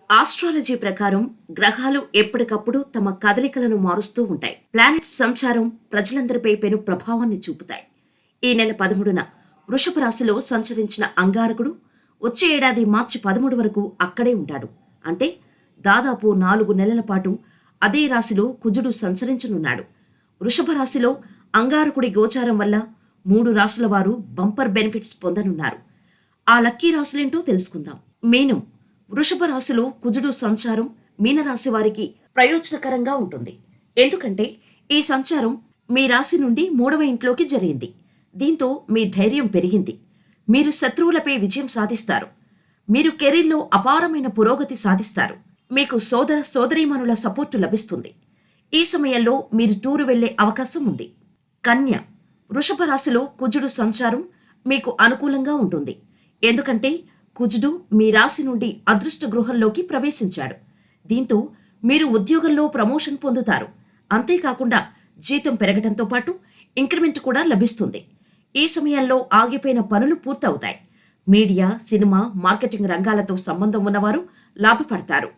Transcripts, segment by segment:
Astrology ప్రకారం గ్రహాలు ఎప్పటికప్పుడు తమ కదలికలను మారుస్తూ ఉంటాయి. ప్లానెట్స్ సంచారం ప్రజలందరిపై పెను ప్రభావాన్ని చూపుతాయి. ఈ నెల 13న వృషభ రాశిలో సంచరించిన అంగారకుడు వచ్చే ఏడాది మార్చి 13 వరకు అక్కడే ఉంటాడు. అంటే దాదాపు 4 నెలల పాటు అదే రాశిలో కుజుడు సంచరించనున్నాడు. వృషభ రాశిలో అంగారకుడి గోచారం వల్ల 3 రాశుల వారు బంపర్ బెనిఫిట్స్ పొందనున్నారు. ఆ లక్కీ రాశులేంటో తెలుసుకుందాం. మీనం. వృషభ రాశిలో కుజుడు సంచారం మీనరాశి వారికి ప్రయోజనకరంగా ఉంటుంది. ఎందుకంటే ఈ సంచారం మీ రాశి నుండి 3వ ఇంట్లోకి జరిగింది. దీంతో మీ ధైర్యం పెరిగింది. మీరు శత్రువులపై విజయం సాధిస్తారు. మీరు కెరీర్లో అపారమైన పురోగతి సాధిస్తారు. మీకు సోదర సోదరీమణుల సపోర్టు లభిస్తుంది. ఈ సమయంలో మీరు టూరు వెళ్లే అవకాశం ఉంది. కన్య. వృషభ రాశిలో కుజుడు సంచారం మీకు అనుకూలంగా ఉంటుంది. ఎందుకంటే కుజుడు మీ రాశి నుండి అదృష్ట గృహంలోకి ప్రవేశించాడు. దీంతో మీరు ఉద్యోగంలో ప్రమోషన్ పొందుతారు. అంతేకాకుండా జీతం పెరగడంతో పాటు ఇంక్రిమెంట్ కూడా లభిస్తుంది. ఈ సమయంలో ఆగిపోయిన పనులు పూర్తవుతాయి. మీడియా, సినిమా, మార్కెటింగ్ రంగాలతో సంబంధం ఉన్నవారు లాభపడతారు.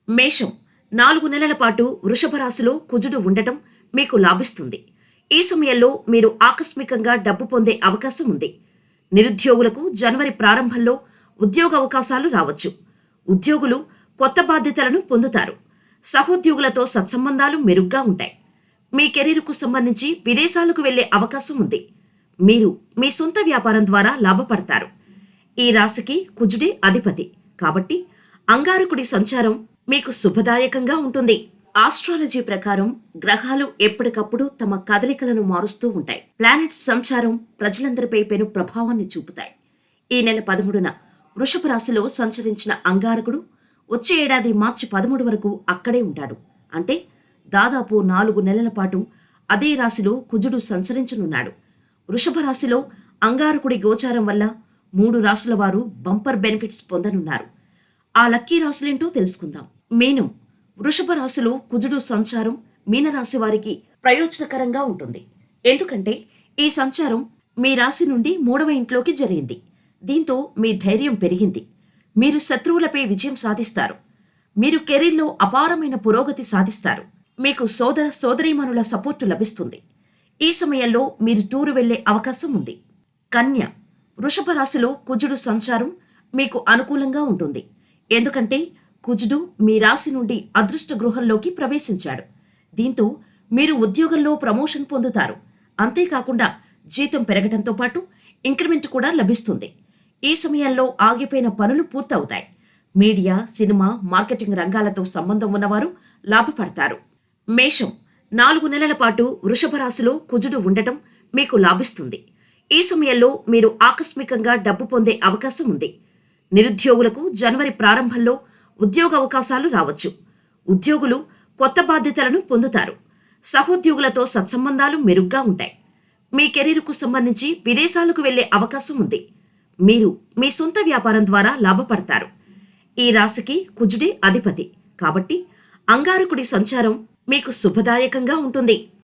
మేషం. 4 నెలల పాటు వృషభ రాశిలో కుజుడు ఉండటం మీకు లాభిస్తుంది. ఈ సమయంలో మీరు ఆకస్మికంగా డబ్బు పొందే అవకాశం ఉంది. నిరుద్యోగులకు జనవరి ప్రారంభంలో ఉద్యోగ అవకాశాలు రావచ్చు. ఉద్యోగులు కొత్త బాధ్యతలను పొందుతారు. సహోద్యోగులతో సత్సంబంధాలు మెరుగ్గా ఉంటాయి. మీ కెరీర్కు సంబంధించి విదేశాలకు వెళ్లే అవకాశం ఉంది. మీరు మీ సొంత వ్యాపారం ద్వారా లాభపడతారు. ఈ రాశికి కుజుడే అధిపతి కాబట్టి అంగారకుడి సంచారం మీకు శుభదాయకంగా ఉంటుంది. ఆస్ట్రాలజీ ప్రకారం గ్రహాలు ఎప్పటికప్పుడు తమ కదలికలను మారుస్తూ ఉంటాయి. ప్లానెట్స్ సంచారం ప్రజలందరిపై పెను ప్రభావాన్ని చూపుతాయి. ఈ నెల 13న వృషభ రాశిలో సంచరించిన అంగారకుడు వచ్చే ఏడాది మార్చి 13 వరకు అక్కడే ఉంటాడు. అంటే దాదాపు 4 నెలల పాటు అదే రాశిలో కుజుడు సంచరించనున్నాడు. వృషభ రాశిలో అంగారకుడి గోచారం వల్ల 3 రాశుల వారు బంపర్ బెనిఫిట్స్ పొందనున్నారు. ఆ లక్కీ రాశులేంటో తెలుసుకుందాం. మీనం. వృషభ రాశిలో కుజుడు సంచారం మీనరాశి వారికి ప్రయోజనకరంగా ఉంటుంది. ఎందుకంటే ఈ సంచారం మీ రాశి నుండి 3వ ఇంట్లోకి జరిగింది. దీంతో మీ ధైర్యం పెరిగింది. మీరు శత్రువులపై విజయం సాధిస్తారు. మీరు కెరీర్లో అపారమైన పురోగతి సాధిస్తారు. మీకు సోదర సోదరీమణుల సపోర్టు లభిస్తుంది. ఈ సమయంలో మీరు టూరు వెళ్లే అవకాశం ఉంది. కన్య. వృషభ రాశిలో కుజుడు సంచారం మీకు అనుకూలంగా ఉంటుంది. ఎందుకంటే కుజుడు మీ రాశి నుండి అదృష్ట గృహంలోకి ప్రవేశించాడు. దీంతో మీరు ఉద్యోగంలో ప్రమోషన్ పొందుతారు. అంతేకాకుండా జీతం పెరగడంతో పాటు ఇంక్రిమెంట్ కూడా లభిస్తుంది. ఈ సమయంలో ఆగిపోయిన పనులు పూర్తవుతాయి. మీడియా, సినిమా, మార్కెటింగ్ రంగాలతో సంబంధం ఉన్నవారు లాభపడతారు. మేషం. 4 నెలల పాటు వృషభ రాశిలో కుజుడు ఉండటం మీకు లాభిస్తుంది. ఈ సమయంలో మీరు ఆకస్మికంగా డబ్బు పొందే అవకాశం ఉంది. నిరుద్యోగులకు జనవరి ప్రారంభంలో ఉద్యోగ అవకాశాలు రావచ్చు. ఉద్యోగులు కొత్త బాధ్యతలను పొందుతారు. సహోద్యోగులతో సత్సంబంధాలు మెరుగ్గా ఉంటాయి. మీ కెరీర్కు సంబంధించి విదేశాలకు వెళ్లే అవకాశం ఉంది. మీరు మీ సొంత వ్యాపారం ద్వారా లాభపడతారు. ఈ రాశికి కుజుడే అధిపతి కాబట్టి అంగారకుడి సంచారం మీకు శుభదాయకంగా ఉంటుంది.